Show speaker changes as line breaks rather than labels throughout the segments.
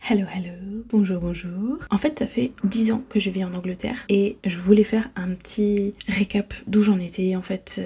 Hello, hello, bonjour, bonjour. En fait, ça fait 10 ans que je vis en Angleterre et je voulais faire un petit récap d'où j'en étais. En fait,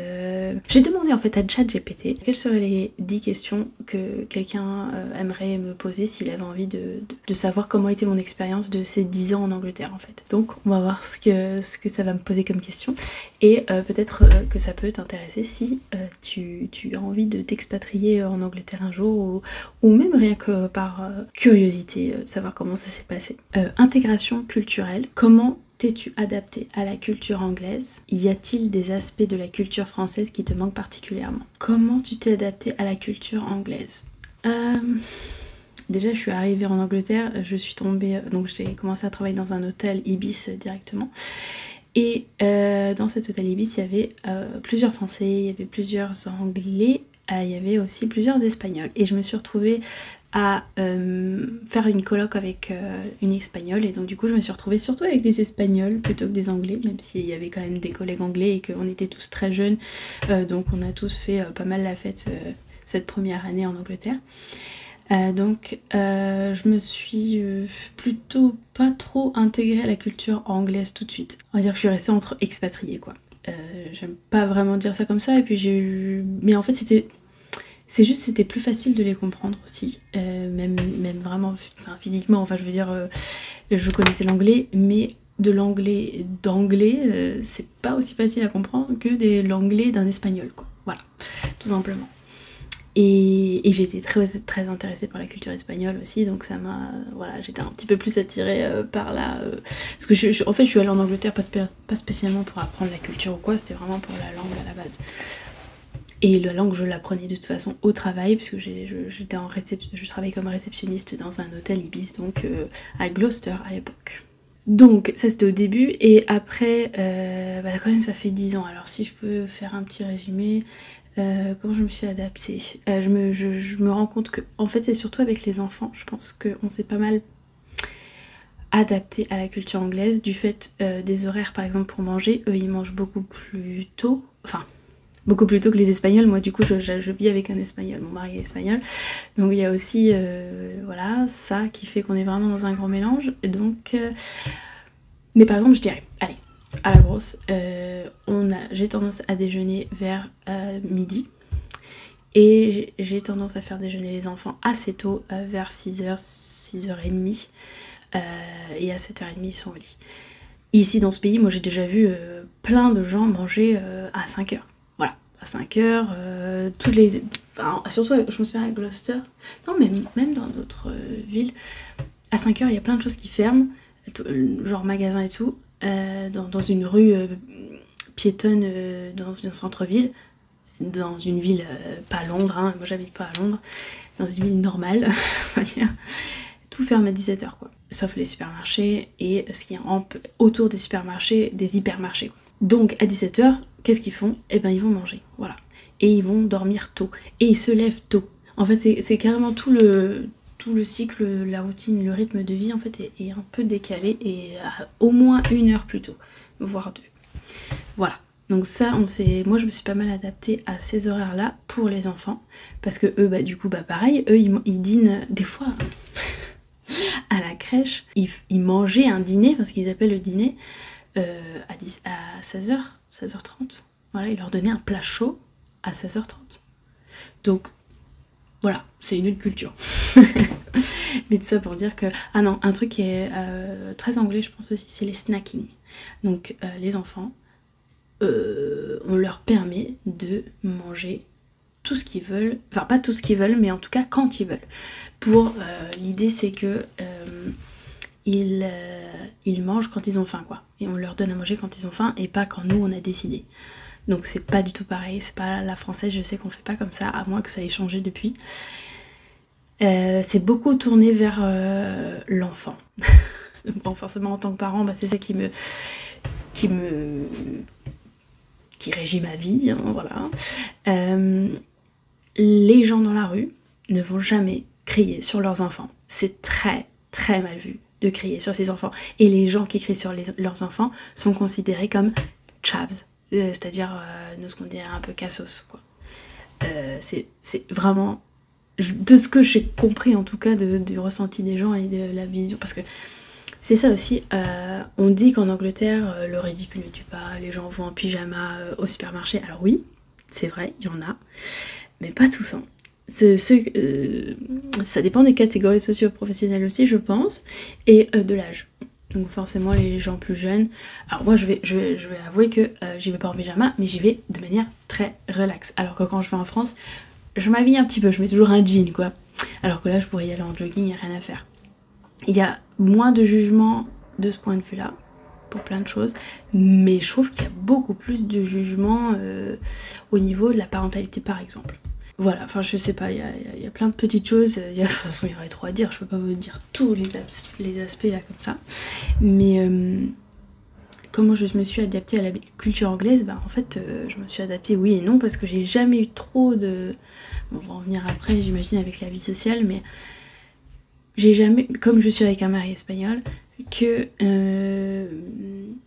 j'ai demandé en fait à ChatGPT quelles seraient les 10 questions que quelqu'un aimerait me poser s'il avait envie de savoir comment était mon expérience de ces 10 ans en Angleterre en fait. Donc, on va voir ce que ça va me poser comme question et peut-être que ça peut t'intéresser si tu as envie de t'expatrier en Angleterre un jour ou même rien que par curiosité. Savoir comment ça s'est passé. Intégration culturelle. Comment t'es-tu adapté à la culture anglaise? Y a-t-il des aspects de la culture française qui te manquent particulièrement? Comment tu t'es adapté à la culture anglaise? Déjà, je suis arrivée en Angleterre, je suis tombée... donc j'ai commencé à travailler dans un hôtel Ibis directement. Et dans cet hôtel Ibis, il y avait plusieurs Français, il y avait plusieurs Anglais, il y avait aussi plusieurs Espagnols. Et je me suis retrouvée à faire une coloc avec une Espagnole. Et donc du coup, je me suis retrouvée surtout avec des Espagnols plutôt que des Anglais, même s'il y avait quand même des collègues anglais et qu'on était tous très jeunes. Donc on a tous fait pas mal la fête cette première année en Angleterre. Donc je me suis plutôt pas trop intégrée à la culture anglaise tout de suite. On va dire que je suis restée entre expatriés quoi. J'aime pas vraiment dire ça comme ça et puis j'ai eu... Mais en fait c'était plus facile de les comprendre aussi, même vraiment physiquement, enfin je veux dire, je connaissais l'anglais, mais de l'anglais d'anglais, c'est pas aussi facile à comprendre que de l'anglais d'un espagnol quoi, voilà, tout simplement. Et j'ai été très intéressée par la culture espagnole aussi, donc ça m'a... Voilà, j'étais un petit peu plus attirée par là. Parce que en fait, je suis allée en Angleterre pas spécialement pour apprendre la culture ou quoi, c'était vraiment pour la langue à la base. Et la langue, je l'apprenais de toute façon au travail, parce que je travaillais comme réceptionniste dans un hôtel Ibis, donc à Gloucester à l'époque. Donc ça c'était au début, et après, quand même ça fait 10 ans, alors si je peux faire un petit résumé... comment je me suis adaptée, je me rends compte que en fait c'est surtout avec les enfants, je pense qu'on s'est pas mal adapté à la culture anglaise du fait des horaires par exemple pour manger. Eux ils mangent beaucoup plus tôt, enfin beaucoup plus tôt que les Espagnols. Moi du coup je vis avec un Espagnol, mon mari est espagnol, donc il y a aussi voilà ça qui fait qu'on est vraiment dans un grand mélange. Et donc mais par exemple je dirais, allez, à la grosse, j'ai tendance à déjeuner vers midi et j'ai tendance à faire déjeuner les enfants assez tôt, vers 6h, 6h30, et à 7h30 ils sont au lit. Ici dans ce pays, moi j'ai déjà vu plein de gens manger à 5h. Voilà, à 5h, toutes les... Enfin, surtout je me souviens à Gloucester, non même dans d'autres villes, à 5h il y a plein de choses qui ferment, genre magasins et tout. Dans une rue piétonne, dans un centre-ville, dans une ville pas Londres, hein, moi j'habite pas à Londres, dans une ville normale, on va dire, tout ferme à 17h quoi, sauf les supermarchés et ce qui est autour des supermarchés, des hypermarchés quoi. Donc à 17h, qu'est-ce qu'ils font? Eh ben ils vont manger, voilà, et ils vont dormir tôt, et ils se lèvent tôt. En fait c'est carrément tout le cycle, la routine, le rythme de vie en fait est un peu décalé et au moins 1 heure plus tôt, voire 2. Voilà. Donc ça, moi je me suis pas mal adaptée à ces horaires-là pour les enfants, parce que eux, du coup, pareil, eux ils dînent des fois à la crèche, ils mangeaient un dîner, parce qu'ils appellent le dîner, à 16h, 16h30. Voilà, ils leur donnaient un plat chaud à 16h30. Donc voilà, c'est une autre culture. Mais tout ça pour dire que... Ah non, un truc qui est très anglais, je pense aussi, c'est les snacking. Donc les enfants, on leur permet de manger tout ce qu'ils veulent. Enfin, pas tout ce qu'ils veulent, mais en tout cas quand ils veulent. L'idée, c'est que ils mangent quand ils ont faim, quoi. Et on leur donne à manger quand ils ont faim, et pas quand nous, on a décidé. Donc c'est pas du tout pareil, c'est pas la française, je sais qu'on fait pas comme ça, à moins que ça ait changé depuis. C'est beaucoup tourné vers l'enfant. Bon, forcément en tant que parent, c'est ça qui régit ma vie, hein, voilà. Les gens dans la rue ne vont jamais crier sur leurs enfants. C'est très très mal vu de crier sur ses enfants. Et les gens qui crient sur leurs enfants sont considérés comme chavs, c'est-à-dire ce qu'on dirait un peu cassos, quoi. C'est vraiment de ce que j'ai compris en tout cas du ressenti des gens et de la vision, parce que c'est ça aussi, on dit qu'en Angleterre, le ridicule ne tue pas, les gens vont en pyjama au supermarché. Alors oui, c'est vrai, il y en a, mais pas tous. Hein. Ça dépend des catégories socio-professionnelles aussi, je pense, et de l'âge. Donc forcément, les gens plus jeunes... Alors moi, je vais avouer que j'y vais pas en pyjama, mais j'y vais de manière très relaxe. Alors que quand je vais en France, je m'habille un petit peu, je mets toujours un jean, quoi. Alors que là, je pourrais y aller en jogging, il n'y a rien à faire. Il y a moins de jugement de ce point de vue-là, pour plein de choses, mais je trouve qu'il y a beaucoup plus de jugement au niveau de la parentalité, par exemple. Voilà, enfin je sais pas, il y a plein de petites choses, de toute façon il y aurait trop à dire, je peux pas vous dire tous les aspects là comme ça, mais comment je me suis adaptée à la culture anglaise, bah en fait je me suis adaptée oui et non, parce que j'ai jamais eu trop de... Bon, on va en venir après j'imagine avec la vie sociale, mais j'ai jamais, comme je suis avec un mari espagnol, que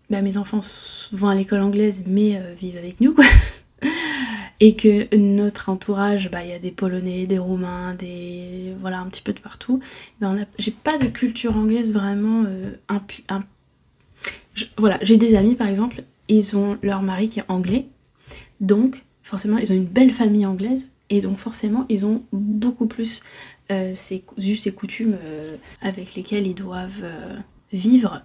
mes enfants vont à l'école anglaise mais vivent avec nous, quoi. Et que notre entourage, il y a des Polonais, des Roumains, voilà, un petit peu de partout. J'ai pas de culture anglaise vraiment... Voilà, j'ai des amis par exemple, ils ont leur mari qui est anglais, donc forcément ils ont une belle famille anglaise, et donc forcément ils ont beaucoup plus ces us et coutumes avec lesquels ils doivent vivre.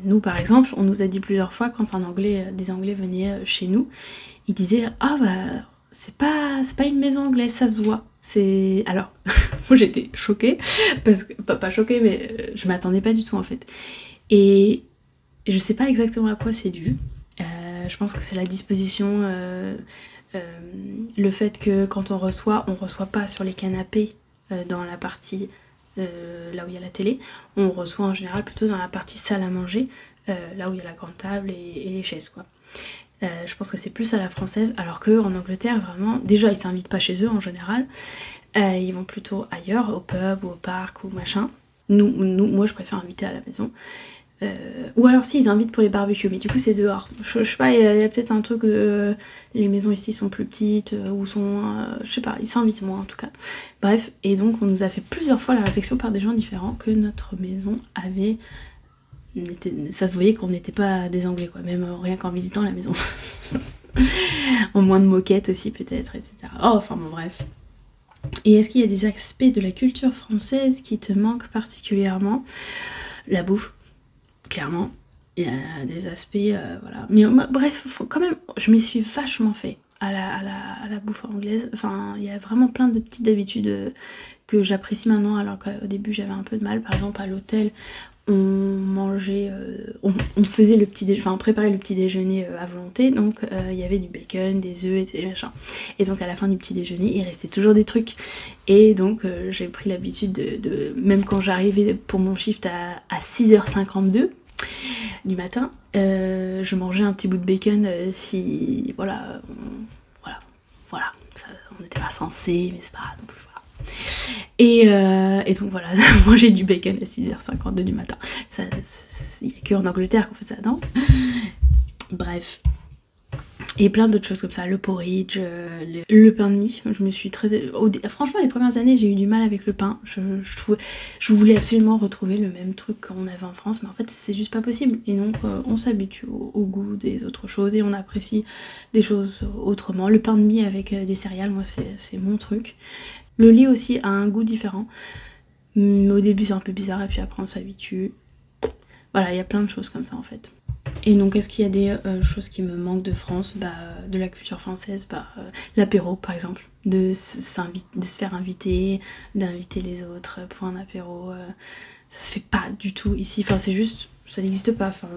Nous par exemple, on nous a dit plusieurs fois quand des Anglais venaient chez nous, ils disaient c'est pas une maison anglaise, ça se voit. Alors moi j'étais choquée, parce que pas choquée, mais je m'attendais pas du tout en fait. Et je sais pas exactement à quoi c'est dû. Je pense que c'est la disposition, le fait que quand on reçoit pas sur les canapés dans la partie là où il y a la télé, on reçoit en général plutôt dans la partie salle à manger, là où il y a la grande table et les chaises, quoi. Je pense que c'est plus à la française, alors qu'en Angleterre, vraiment, déjà ils s'invitent pas chez eux en général, ils vont plutôt ailleurs, au pub ou au parc ou machin. Moi je préfère inviter à la maison. Ou alors si, ils invitent pour les barbecues, mais du coup c'est dehors. Je sais pas, il y a peut-être un truc de... Les maisons ici sont plus petites, ou sont... je sais pas, ils s'invitent moins en tout cas. Bref, et donc on nous a fait plusieurs fois la réflexion par des gens différents que notre maison avait... Ça se voyait qu'on n'était pas des Anglais, quoi, même rien qu'en visitant la maison. En moins de moquettes aussi peut-être, etc. Oh, enfin bon, bref. Et est-ce qu'il y a des aspects de la culture française qui te manquent particulièrement? La bouffe, clairement. Il y a des aspects, voilà. Mais bref, quand même, je m'y suis vachement fait à la bouffe anglaise. Enfin, il y a vraiment plein de petites habitudes que j'apprécie maintenant, alors qu'au début j'avais un peu de mal. Par exemple, à l'hôtel, on mangeait, on faisait le petit déjeuner, enfin on préparait le petit déjeuner à volonté, donc il y avait du bacon, des œufs et des machins. Et donc à la fin du petit déjeuner, il restait toujours des trucs. Et donc j'ai pris l'habitude de même quand j'arrivais pour mon shift à 6h52 du matin, je mangeais un petit bout de bacon si, voilà, ça, on n'était pas censé, mais c'est pas non plus, voilà. Et donc voilà, manger du bacon à 6h52 du matin. Il n'y a que en Angleterre qu'on fait ça, non? Bref. Et plein d'autres choses comme ça, le porridge, le pain de mie. Je me suis très... Franchement, les premières années, j'ai eu du mal avec le pain. Je voulais absolument retrouver le même truc qu'on avait en France, mais en fait, c'est juste pas possible. Et donc, on s'habitue au goût des autres choses et on apprécie des choses autrement. Le pain de mie avec des céréales, moi, c'est mon truc. Le lait aussi a un goût différent. Au début, c'est un peu bizarre et puis après, on s'habitue. Voilà, il y a plein de choses comme ça, en fait. Et donc, est-ce qu'il y a des choses qui me manquent de France, de la culture française, l'apéro par exemple, de se faire inviter, d'inviter les autres pour un apéro, ça se fait pas du tout ici, enfin c'est juste, ça n'existe pas, enfin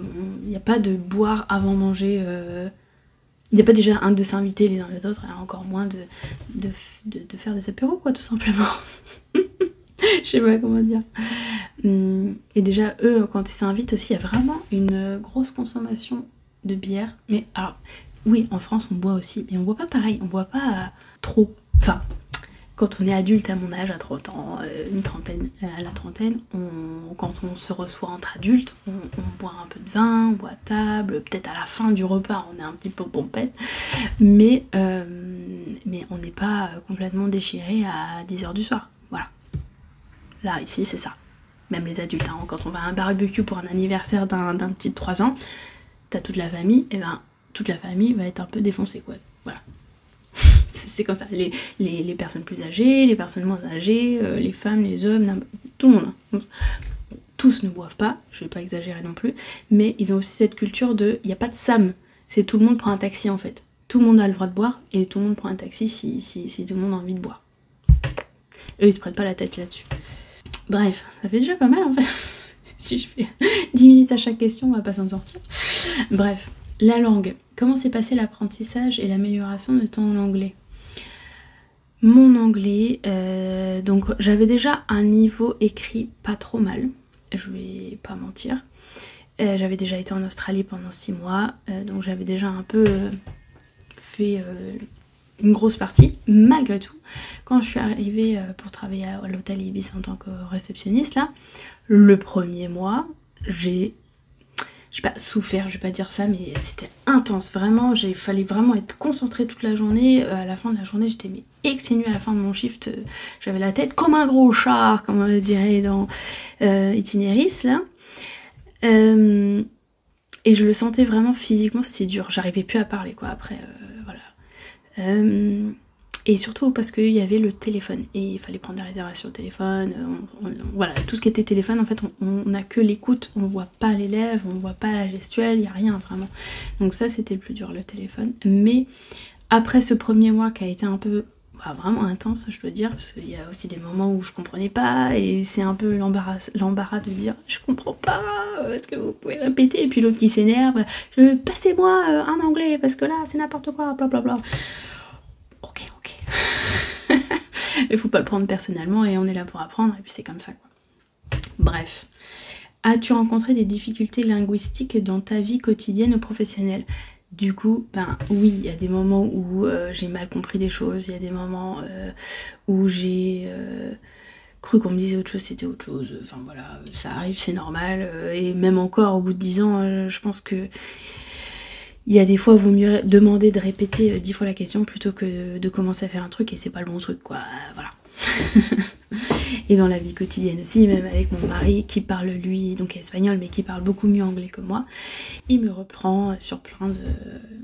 il n'y a pas de boire avant manger, il n'y a pas déjà de s'inviter les uns les autres, et encore moins de faire des apéros, quoi, tout simplement. Je sais pas comment dire. Et déjà, eux, quand ils s'invitent aussi, il y a vraiment une grosse consommation de bière. Mais alors, oui, en France, on boit aussi, mais on boit pas pareil, on boit pas trop. Enfin, quand on est adulte à mon âge, à 30 ans, une trentaine, à la trentaine, quand on se reçoit entre adultes, on boit un peu de vin, on boit à table, peut-être à la fin du repas on est un petit peu pompette, mais on n'est pas complètement déchiré à 10h du soir. Voilà. Là, ici, c'est ça. Même les adultes, hein, quand on va à un barbecue pour un anniversaire d'un petit de 3 ans, t'as toute la famille, et ben toute la famille va être un peu défoncée, quoi. Voilà. C'est comme ça. Les personnes plus âgées, les personnes moins âgées, les femmes, les hommes, tout le monde. Hein. Tous ne boivent pas, je vais pas exagérer non plus, mais ils ont aussi cette culture de, il n'y a pas de SAM, c'est tout le monde prend un taxi en fait. Tout le monde a le droit de boire et tout le monde prend un taxi si tout le monde a envie de boire. Eux, ils se prennent pas la tête là-dessus. Bref, ça fait déjà pas mal en fait. Si je fais 10 minutes à chaque question, on va pas s'en sortir. Bref, la langue. Comment s'est passé l'apprentissage et l'amélioration de ton anglais? Mon anglais, donc j'avais déjà un niveau écrit pas trop mal, je vais pas mentir. J'avais déjà été en Australie pendant 6 mois, donc j'avais déjà un peu fait une grosse partie. Malgré tout, quand je suis arrivée pour travailler à l'hôtel Ibis en tant que réceptionniste, là, le premier mois, j'ai pas souffert, je vais pas dire ça, mais c'était intense, vraiment, il fallait vraiment être concentrée toute la journée. À la fin de la journée, j'étais exténuée à la fin de mon shift, j'avais la tête comme un gros char, comme on dirait dans Itinéris, là. Et je le sentais vraiment physiquement, c'était dur, j'arrivais plus à parler, quoi, après, voilà. Et surtout parce qu'il y avait le téléphone et il fallait prendre des réservations au téléphone, voilà, tout ce qui était téléphone en fait on n'a que l'écoute, on voit pas les lèvres, on voit pas la gestuelle, il n'y a rien vraiment. Donc ça c'était le plus dur, le téléphone. Mais après ce premier mois qui a été un peu vraiment intense, je dois dire, parce qu'il y a aussi des moments où je comprenais pas et c'est un peu l'embarras de dire je comprends pas, est-ce que vous pouvez répéter, et puis l'autre qui s'énerve, passez-moi un anglais parce que là c'est n'importe quoi, blablabla. Ok. Il faut pas le prendre personnellement et on est là pour apprendre et puis c'est comme ça quoi. Bref. As-tu rencontré des difficultés linguistiques dans ta vie quotidienne ou professionnelle? Du coup, oui, il y a des moments où j'ai mal compris des choses, il y a des moments où j'ai cru qu'on me disait autre chose, c'était autre chose. Enfin voilà, ça arrive, c'est normal. Et même encore, au bout de 10 ans, je pense que il y a des fois, il vaut mieux demander de répéter 10 fois la question plutôt que de commencer à faire un truc et c'est pas le bon truc, quoi. Voilà. Et dans la vie quotidienne aussi, même avec mon mari qui parle lui, donc espagnol, mais qui parle beaucoup mieux anglais que moi, il me reprend sur plein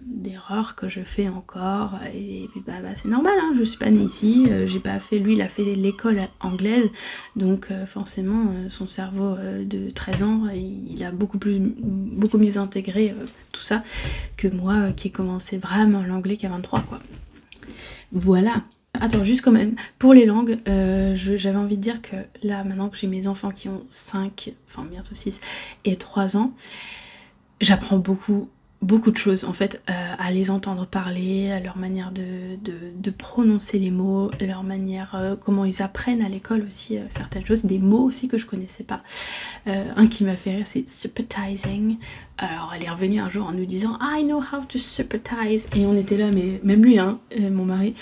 d'erreurs que je fais encore. Et puis c'est normal, hein, je suis pas née ici, j'ai pas fait, lui il a fait l'école anglaise, donc forcément son cerveau de 13 ans, il a beaucoup mieux intégré tout ça que moi qui ai commencé vraiment l'anglais qu'à 23 quoi. Voilà. Attends, juste quand même, pour les langues, j'avais envie de dire que là, maintenant que j'ai mes enfants qui ont 5, enfin bientôt 6 et 3 ans, j'apprends beaucoup de choses en fait, à les entendre parler, à leur manière de prononcer les mots, leur manière, comment ils apprennent à l'école aussi certaines choses, des mots aussi que je connaissais pas. Un qui m'a fait rire, c'est subtizing. Alors elle est revenue un jour en nous disant I know how to subtize, et on était là, mais même lui, hein, mon mari,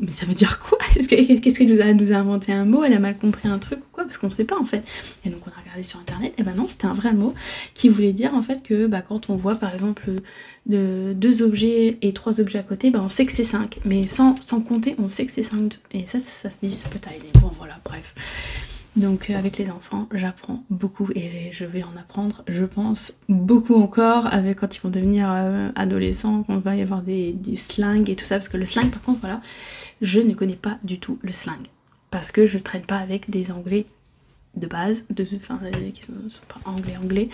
mais ça veut dire quoi? Qu'est-ce qu'elle nous a inventé un mot? Elle a mal compris un truc ou quoi? Parce qu'on sait pas en fait. Et donc on a regardé sur internet, et non, c'était un vrai mot qui voulait dire en fait que quand on voit par exemple 2 objets et 3 objets à côté, on sait que c'est 5. Mais sans compter, on sait que c'est 5. Et ça se dit subtizing. Bon voilà, bref. Donc avec les enfants, j'apprends beaucoup et je vais en apprendre, je pense, beaucoup encore avec quand ils vont devenir adolescents, quand il va y avoir du slang et tout ça, parce que le slang par contre, voilà, je ne connais pas du tout le slang, parce que je traîne pas avec des anglais de base, qui sont pas anglais,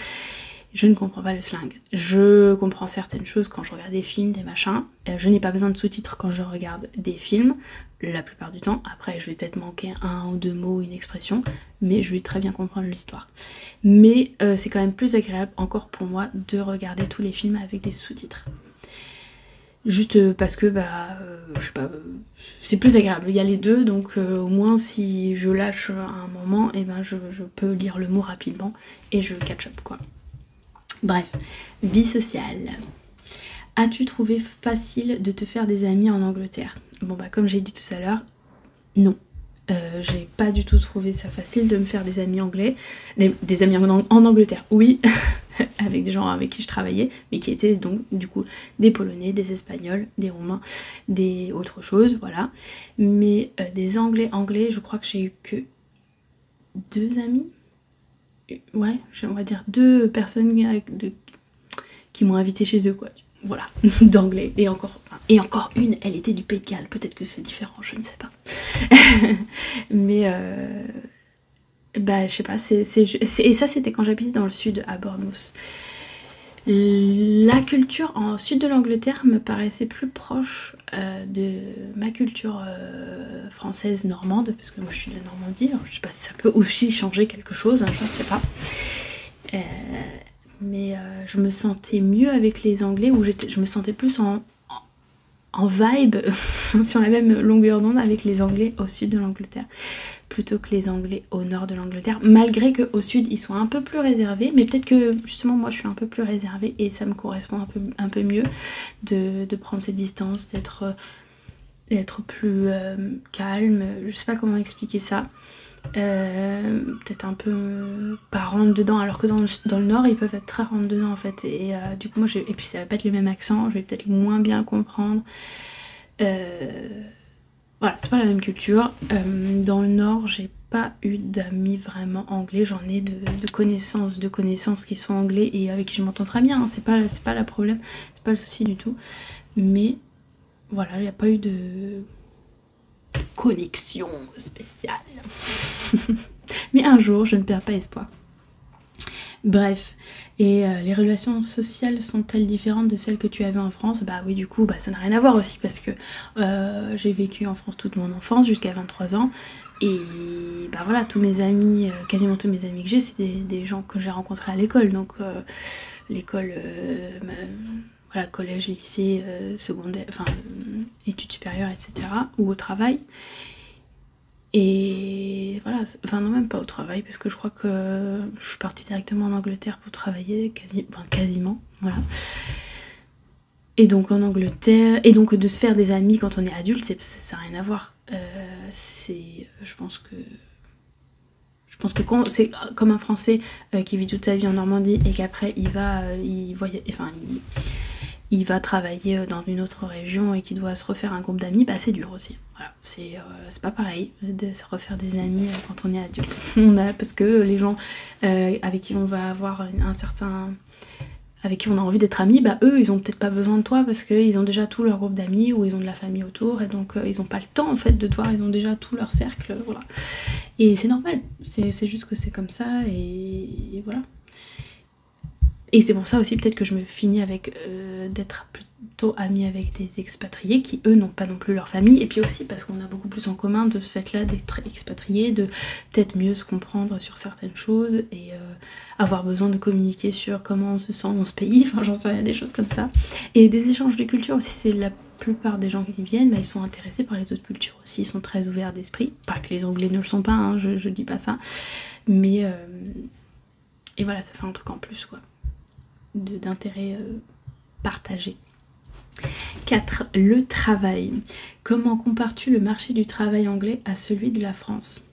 je ne comprends pas le slang. Je comprends certaines choses quand je regarde des films, des machins, je n'ai pas besoin de sous-titres quand je regarde des films, la plupart du temps. Après je vais peut-être manquer 1 ou 2 mots, une expression, mais je vais très bien comprendre l'histoire. Mais c'est quand même plus agréable encore pour moi de regarder tous les films avec des sous-titres. Juste parce que je sais pas, c'est plus agréable, il y a les deux, donc au moins si je lâche un moment, je peux lire le mot rapidement et je catch up quoi. Bref, vie sociale. As-tu trouvé facile de te faire des amis en Angleterre? Bon comme j'ai dit tout à l'heure, Non. J'ai pas du tout trouvé ça facile de me faire des amis anglais, des amis en Angleterre, oui, avec des gens avec qui je travaillais, mais qui étaient donc du coup des Polonais, des Espagnols, des Roumains, des autres choses, voilà. Mais des anglais, je crois que j'ai eu que 2 amis, ouais, on va dire 2 personnes qui m'ont invité chez eux, quoi. Voilà, d'anglais. Et encore une, elle était du Pays de Galles. Peut-être que c'est différent, je ne sais pas. Mais, bah, je sais pas. Et ça, c'était quand j'habitais dans le sud, à Bournemouth. La culture en sud de l'Angleterre me paraissait plus proche de ma culture française normande, parce que moi je suis de la Normandie. Alors, je sais pas si ça peut aussi changer quelque chose, hein, je ne sais pas. Mais je me sentais mieux avec les Anglais, où je me sentais plus en vibe, sur la même longueur d'onde avec les Anglais au sud de l'Angleterre, plutôt que les Anglais au nord de l'Angleterre, malgré qu'au sud ils sont un peu plus réservés, mais peut-être que justement moi je suis un peu plus réservée et ça me correspond un peu mieux de prendre cette distance, d'être plus calme, je sais pas comment expliquer ça. Peut-être un peu pas rentre dedans, alors que dans le nord ils peuvent être très rentre dedans en fait, et du coup moi et puis ça va pas être le même accent, je vais peut-être moins bien le comprendre, voilà, c'est pas la même culture. Dans le nord j'ai pas eu d'amis vraiment anglais, j'en ai de connaissances qui sont anglais et avec qui je m'entends très bien, hein. C'est pas le problème, c'est pas le souci du tout, mais voilà, il n'y a pas eu de connexion spéciale. Mais un jour, je ne perds pas espoir. Bref, et les relations sociales sont-elles différentes de celles que tu avais en France? Bah oui, du coup, bah, ça n'a rien à voir aussi, parce que j'ai vécu en France toute mon enfance, jusqu'à 23 ans, et bah voilà, tous mes amis, quasiment tous mes amis que j'ai, c'est des gens que j'ai rencontrés à l'école, donc l'école, voilà, collège, lycée, secondaire, enfin, études supérieures, etc., ou au travail. Et voilà, enfin non, même pas au travail, parce que je crois que je suis partie directement en Angleterre pour travailler, quasiment, voilà. Et donc en Angleterre, et donc de se faire des amis quand on est adulte, ça n'a rien à voir. Je pense que quand c'est comme un Français qui vit toute sa vie en Normandie et qu'après il va travailler dans une autre région et qu'il doit se refaire un groupe d'amis, bah c'est dur aussi. Voilà, c'est pas pareil de se refaire des amis quand on est adulte. Parce que les gens avec qui on va avoir avec qui on a envie d'être amis, bah eux ils ont peut-être pas besoin de toi parce qu'ils ont déjà tout leur groupe d'amis ou ils ont de la famille autour, et donc ils ont pas le temps en fait de te voir, ils ont déjà tout leur cercle, voilà. Et c'est normal, c'est juste que c'est comme ça, et voilà. Et c'est pour ça aussi peut-être que je me finis avec d'être plutôt amie avec des expatriés qui eux n'ont pas non plus leur famille, et puis aussi parce qu'on a beaucoup plus en commun de ce fait-là d'être expatriés, de peut-être mieux se comprendre sur certaines choses et avoir besoin de communiquer sur comment on se sent dans ce pays, enfin j'en sais rien, des choses comme ça. Et des échanges de culture aussi, c'est la plupart des gens qui viennent, bah, ils sont intéressés par les autres cultures aussi, ils sont très ouverts d'esprit, pas que les Anglais ne le sont pas, hein, je dis pas ça, mais et voilà, ça fait un truc en plus quoi, d'intérêt partagé. 4. Le travail. Comment compares-tu le marché du travail anglais à celui de la France?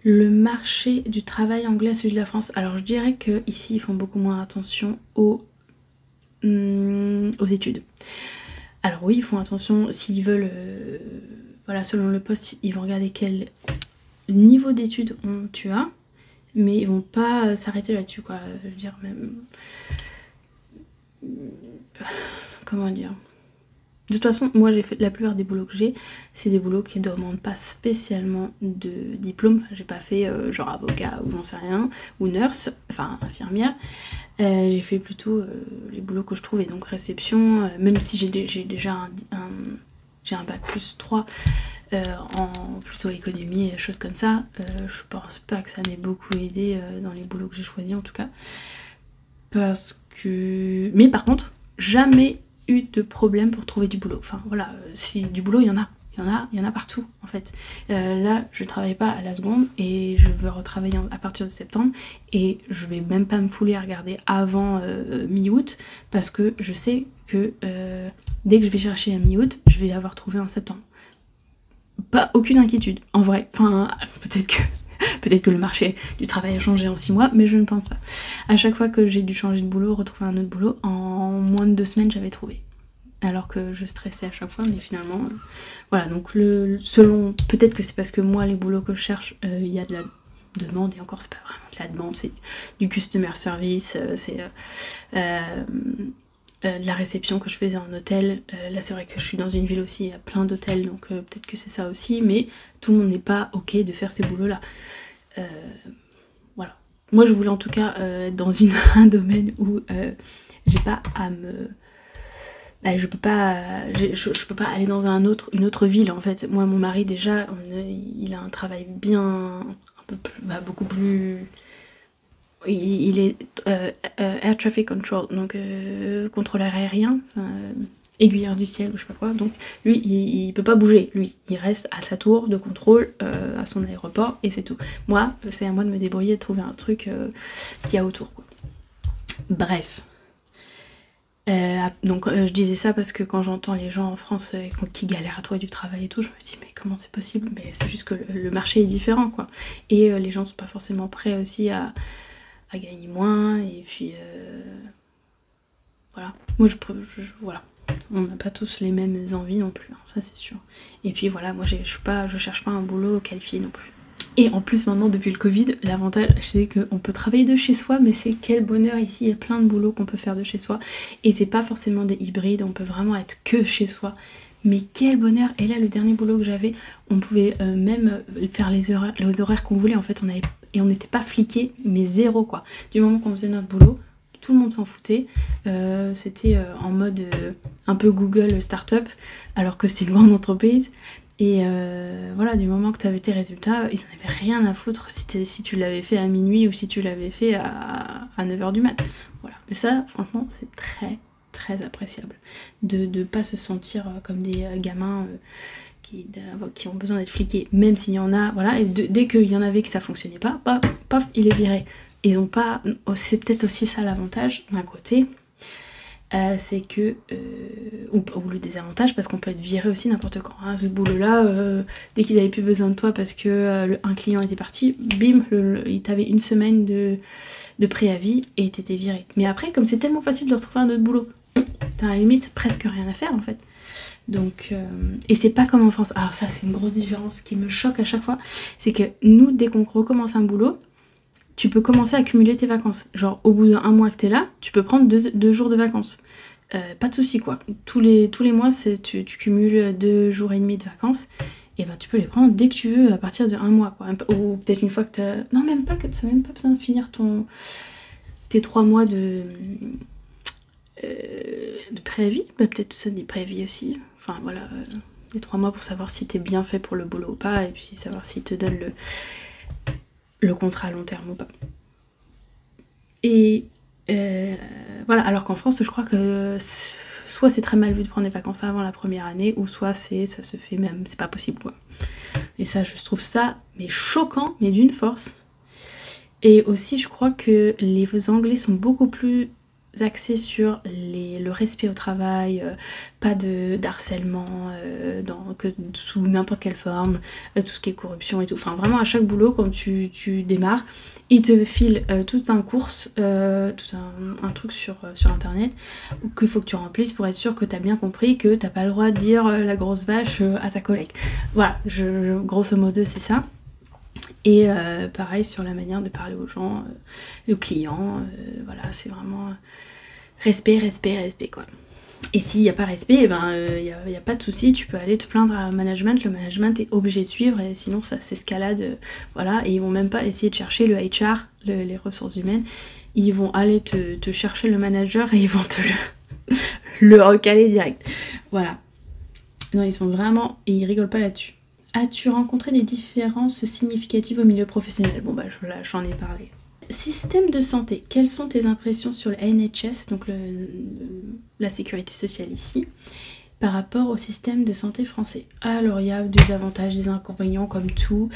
Le marché du travail anglais à celui de la France. Alors je dirais qu'ici ils font beaucoup moins attention aux études. Alors oui, ils font attention s'ils veulent, voilà, selon le poste, ils vont regarder quel niveau d'études tu as, mais ils vont pas s'arrêter là-dessus, quoi. Je veux dire, même... Comment dire? De toute façon, moi j'ai fait la plupart des boulots que j'ai, c'est des boulots qui ne demandent pas spécialement de diplôme. J'ai pas fait genre avocat ou j'en sais rien, ou nurse, enfin infirmière. J'ai fait plutôt les boulots que je trouvais, donc réception, même si j'ai déjà j'ai un bac plus 3 en plutôt économie et choses comme ça, je pense pas que ça m'ait beaucoup aidé dans les boulots que j'ai choisis en tout cas. Parce que... Mais par contre, jamais eu de problème pour trouver du boulot. Enfin voilà, si du boulot, il y en a partout en fait. Là, je travaille pas à la seconde et je veux retravailler à partir de septembre, et je vais même pas me fouler à regarder avant mi-août, parce que je sais que dès que je vais chercher à mi-août, je vais avoir trouvé en septembre. pas aucune inquiétude, en vrai. Enfin, peut-être que le marché du travail a changé en 6 mois, mais je ne pense pas. À chaque fois que j'ai dû changer de boulot, retrouver un autre boulot, en moins de 2 semaines, j'avais trouvé. Alors que je stressais à chaque fois, mais finalement, voilà. Donc, selon, peut-être que c'est parce que moi, les boulots que je cherche, il y a de la demande, et encore, c'est pas vraiment de la demande, c'est du customer service, c'est de la réception que je faisais en hôtel. Là, c'est vrai que je suis dans une ville aussi, il y a plein d'hôtels, donc peut-être que c'est ça aussi, mais tout le monde n'est pas ok de faire ces boulots-là. Voilà. Moi, je voulais en tout cas être dans un domaine où j'ai pas à me... Bah, je peux pas aller dans une autre ville, en fait. Moi, mon mari, déjà, il a un travail bien... un peu plus... beaucoup plus... Il est air traffic control, donc contrôleur aérien, aiguilleur du ciel ou je sais pas quoi. Donc lui, il peut pas bouger. Lui, il reste à sa tour de contrôle, à son aéroport, et c'est tout. Moi, c'est à moi de me débrouiller, de trouver un truc qu'il y a autour, quoi. Bref. Donc je disais ça parce que quand j'entends les gens en France qui galèrent à trouver du travail et tout, je me dis mais comment c'est possible? Mais c'est juste que le marché est différent, quoi. Et les gens sont pas forcément prêts aussi à gagner moins, et puis voilà. Moi voilà. On n'a pas tous les mêmes envies non plus, hein, ça c'est sûr. Et puis voilà, moi je cherche pas un boulot qualifié non plus. Et en plus maintenant depuis le Covid, l'avantage c'est qu'on peut travailler de chez soi, mais c'est quel bonheur ici, il y a plein de boulots qu'on peut faire de chez soi. Et c'est pas forcément des hybrides, on peut vraiment être que chez soi. Mais quel bonheur! Et là, le dernier boulot que j'avais, on pouvait même faire les horaires qu'on voulait, en fait, on n'était pas fliqués, mais zéro, quoi. Du moment qu'on faisait notre boulot, tout le monde s'en foutait. C'était en mode un peu Google Startup, alors que c'était une grande entreprise. Et voilà, du moment que tu avais tes résultats, ils n'en avaient rien à foutre si tu l'avais fait à minuit ou si tu l'avais fait à 9h du mat. Voilà. Et ça, franchement, c'est très appréciable de ne pas se sentir comme des gamins qui ont besoin d'être fliqués, même s'il y en a, voilà, et dès qu'il y en avait que ça fonctionnait pas, paf, il est viré. Ils ont pas, c'est peut-être aussi ça l'avantage d'un côté, c'est que ou le désavantage, parce qu'on peut être viré aussi n'importe quand, hein. Ce boulot là, dès qu'ils avaient plus besoin de toi parce que un client était parti, bim, il t'avait une semaine de préavis et t'étais viré. Mais après, comme c'est tellement facile de retrouver un autre boulot, t'as à la limite presque rien à faire en fait. Donc et c'est pas comme en France. Alors ça, c'est une grosse différence qui me choque à chaque fois, c'est que nous, dès qu'on recommence un boulot, tu peux commencer à cumuler tes vacances. Genre, au bout d'un mois que t'es là, tu peux prendre 2 jours de vacances. Pas de soucis, quoi. Tous les mois, tu cumules 2 jours et demi de vacances. Et ben, tu peux les prendre dès que tu veux, à partir de 1 mois, quoi. Ou peut-être une fois que t'as... Non, même pas, que t'as même pas besoin de finir tes 3 mois de préavis. Bah, peut-être ça, des préavis aussi. Enfin, voilà. Les 3 mois pour savoir si t'es bien fait pour le boulot ou pas. Et puis savoir s'ils te donnent le contrat à long terme ou pas. Et voilà, alors qu'en France, je crois que soit c'est très mal vu de prendre des vacances avant la première année, ou soit ça se fait même, c'est pas possible, quoi. Et ça, je trouve ça mais choquant, mais d'une force. Et aussi, je crois que les Anglais sont beaucoup plus axés sur le respect au travail, pas d'harcèlement sous n'importe quelle forme, tout ce qui est corruption et tout. Enfin, vraiment, à chaque boulot, quand tu démarres, ils te filent tout un course, tout un truc sur internet qu'il faut que tu remplisses pour être sûr que tu as bien compris que t'as pas le droit de dire la grosse vache à ta collègue. Voilà, grosso modo, c'est ça. Et pareil sur la manière de parler aux gens, aux clients, voilà, c'est vraiment respect, quoi. Et s'il n'y a pas respect, il n'y a pas de souci, tu peux aller te plaindre à management, le management est obligé de suivre, et sinon ça s'escalade, voilà, et ils vont même pas essayer de chercher le HR, les ressources humaines, ils vont aller te chercher le manager et ils vont te le recaler direct. Voilà. Non, ils sont vraiment, et ils rigolent pas là-dessus. As-tu rencontré des différences significatives au milieu professionnel? Bon bah j'en ai parlé. Système de santé, quelles sont tes impressions sur le NHS, donc la sécurité sociale ici, par rapport au système de santé français? Alors il y a des avantages, des inconvénients comme tout.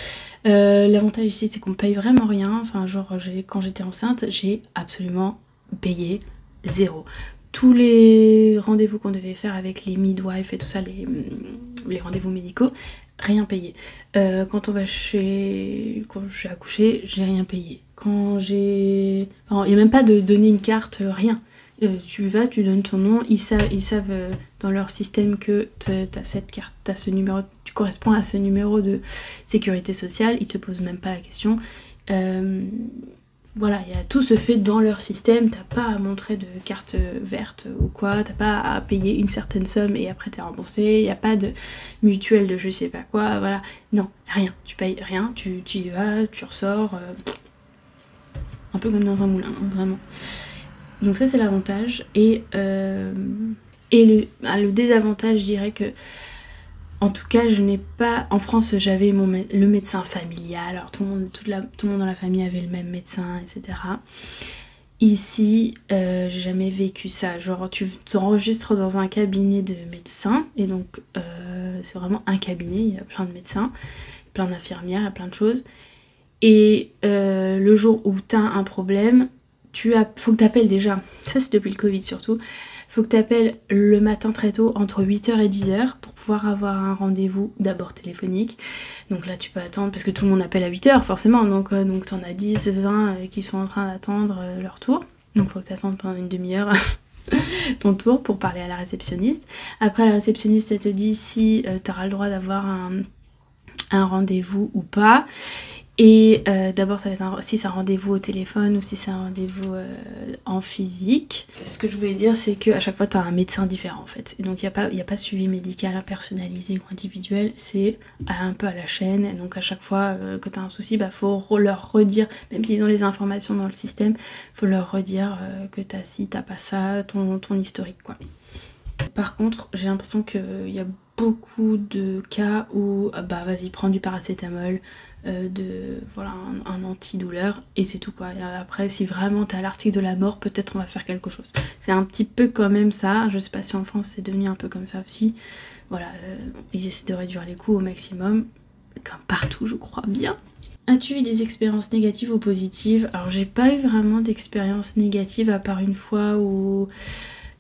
L'avantage ici c'est qu'on paye vraiment rien, enfin genre quand j'étais enceinte, j'ai absolument payé 0. tous les rendez-vous qu'on devait faire avec les midwives et tout ça, les rendez-vous médicaux, rien payé. Quand j'ai accouché, j'ai rien payé. Enfin, il n'y a même pas de donner une carte, rien. Tu vas, tu donnes ton nom, ils savent dans leur système que t'as cette carte, t'as ce numéro, tu corresponds à ce numéro de sécurité sociale, ils te posent même pas la question. Voilà, tout se fait dans leur système, t'as pas à montrer de carte verte ou quoi, t'as pas à payer une certaine somme et après t'es remboursé, il n'y a pas de mutuelle de je sais pas quoi, voilà. Non, rien, tu payes rien, tu y vas, tu ressors, un peu comme dans un moulin, hein, vraiment. Donc ça c'est l'avantage, et le désavantage, je dirais que, en tout cas, je n'ai pas... En France, j'avais le médecin familial, alors tout le monde dans la famille avait le même médecin, etc. Ici, j'ai jamais vécu ça. Genre, tu t'enregistres dans un cabinet de médecins, et donc c'est vraiment un cabinet, il y a plein de médecins, plein d'infirmières, il y a plein de choses. Et le jour où tu as un problème, faut que tu appelles déjà. Ça, c'est depuis le Covid surtout. Faut que tu appelles le matin très tôt, entre 8h et 10h, pour pouvoir avoir un rendez-vous, d'abord téléphonique. Donc là, tu peux attendre, parce que tout le monde appelle à 8h, forcément. Donc t'en as 10, 20 qui sont en train d'attendre leur tour. Donc faut que tu attendes pendant une demi-heure ton tour pour parler à la réceptionniste. Après, la réceptionniste, elle te dit si tu auras le droit d'avoir un rendez-vous ou pas. Et d'abord ça va être si c'est un rendez-vous au téléphone ou si c'est un rendez-vous en physique. Ce que je voulais dire, c'est qu'à chaque fois tu as un médecin différent en fait. Et donc il n'y a pas de suivi médical personnalisé ou individuel, c'est un peu à la chaîne. Et donc à chaque fois que tu as un souci, faut leur redire, même s'ils ont les informations dans le système, faut leur redire que t'as ci, t'as pas ça, ton historique quoi. Par contre, j'ai l'impression qu'il y a beaucoup de cas où vas-y, prends du paracétamol, un antidouleur et c'est tout quoi. Et après, si vraiment t'as l'article de la mort, peut-être on va faire quelque chose. C'est un petit peu quand même ça. Je sais pas si en France c'est devenu un peu comme ça aussi. Voilà, ils essaient de réduire les coûts au maximum, comme partout, je crois bien. As-tu eu des expériences négatives ou positives? Alors j'ai pas eu vraiment d'expérience négative à part une fois où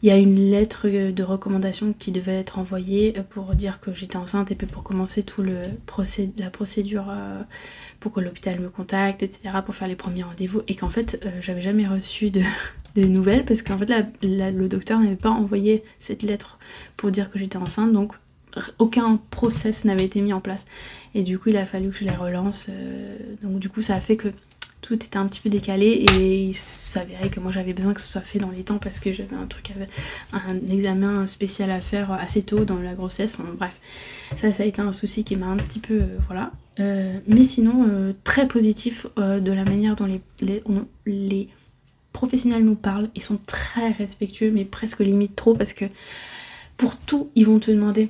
il y a une lettre de recommandation qui devait être envoyée pour dire que j'étais enceinte et puis pour commencer tout la procédure pour que l'hôpital me contacte, etc. pour faire les premiers rendez-vous, et qu'en fait j'avais jamais reçu de nouvelles parce qu'en fait le docteur n'avait pas envoyé cette lettre pour dire que j'étais enceinte, donc aucun process n'avait été mis en place et du coup il a fallu que je les relance, donc du coup ça a fait que tout était un petit peu décalé et il s'avérait que moi j'avais besoin que ce soit fait dans les temps parce que j'avais un examen spécial à faire assez tôt dans la grossesse, enfin bref, ça a été un souci qui m'a un petit peu voilà, mais sinon très positif de la manière dont les professionnels nous parlent. Ils sont très respectueux mais presque limite trop, parce que pour tout ils vont te demander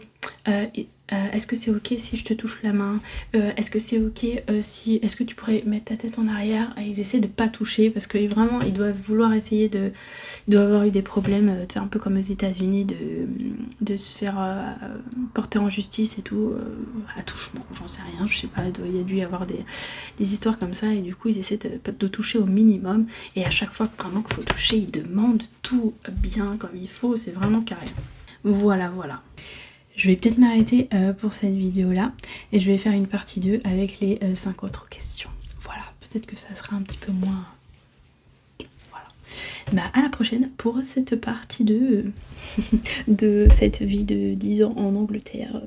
est-ce que c'est ok si je te touche la main, est-ce que c'est ok si, est-ce que tu pourrais mettre ta tête en arrière. Et ils essaient de pas toucher parce que vraiment ils doivent vouloir essayer ils doivent avoir eu des problèmes, un peu comme aux États-Unis, de se faire porter en justice et tout, attouchement, j'en sais rien, je sais pas, il y a dû y avoir des histoires comme ça, et du coup ils essaient de toucher au minimum, et à chaque fois vraiment qu'il faut toucher, ils demandent tout bien comme il faut, c'est vraiment carré. Voilà. Je vais peut-être m'arrêter pour cette vidéo là et je vais faire une partie 2 avec les 5 autres questions. Voilà, peut-être que ça sera un petit peu moins... Voilà. À la prochaine pour cette partie 2 de cette vie de 10 ans en Angleterre.